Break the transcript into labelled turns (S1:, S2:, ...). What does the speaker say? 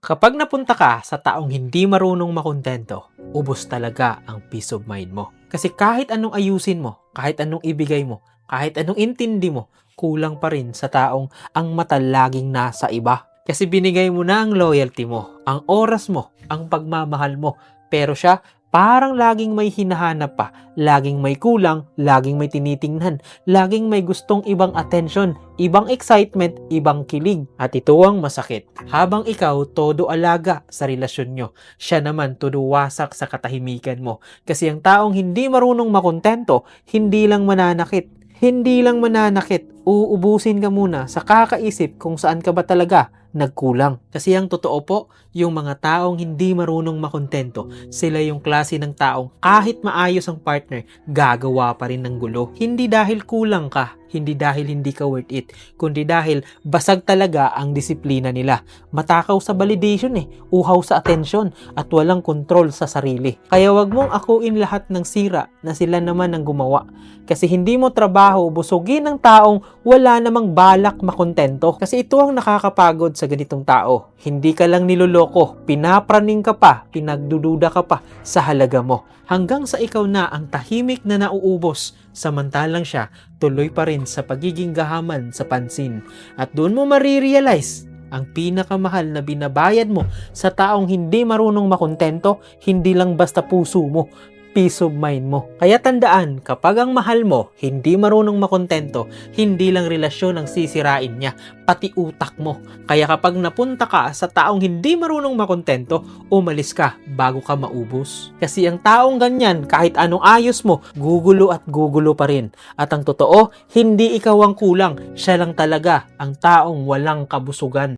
S1: Kapag napunta ka sa taong hindi marunong makontento, ubos talaga ang peace of mind mo. Kasi kahit anong ayusin mo, kahit anong ibigay mo, kahit anong intindi mo, kulang pa rin sa taong ang mata laging nasa iba. Kasi binigay mo na ang loyalty mo, ang oras mo, ang pagmamahal mo. Pero siya, parang laging may hinahanap pa, laging may kulang, laging may tinitingnan, laging may gustong ibang attention, ibang excitement, ibang kilig. At ito ang masakit. Habang ikaw todo alaga sa relasyon nyo, siya naman todo wasak sa katahimikan mo. Kasi ang taong hindi marunong makontento, hindi lang mananakit. Hindi lang mananakit, uubusin ka muna sa kakaisip kung saan ka ba talaga nagkulang. Kasi ang totoo po, yung mga taong hindi marunong makontento, sila yung klase ng taong kahit maayos ang partner, gagawa pa rin ng gulo. Hindi dahil kulang ka, hindi dahil hindi ka worth it, kundi dahil basag talaga ang disiplina nila. Matakaw sa validation uhaw sa attention, at walang kontrol sa sarili. Kaya wag mong akuin lahat ng sira na sila naman ang gumawa. Kasi hindi mo trabaho busugin ng taong wala namang balak makontento. Kasi ito ang nakakapagod sa ganitong tao. Hindi ka lang niloloko, pinapraning ka pa, pinagdududa ka pa sa halaga mo. Hanggang sa ikaw na ang tahimik na nauubos, samantalang siya tuloy pa rin sa pagiging gahaman sa pansin. At doon mo marirealize ang pinakamahal na binabayad mo sa taong hindi marunong makontento, hindi lang basta puso mo, peace of mind mo. Kaya tandaan, kapag ang mahal mo hindi marunong makontento, hindi lang relasyon ang sisirain niya, pati utak mo. Kaya kapag napunta ka sa taong hindi marunong makontento, umalis ka bago ka maubos. Kasi ang taong ganyan, kahit anong ayos mo, gugulo at gugulo pa rin. At ang totoo, hindi ikaw ang kulang, siya lang talaga ang taong walang kabusugan.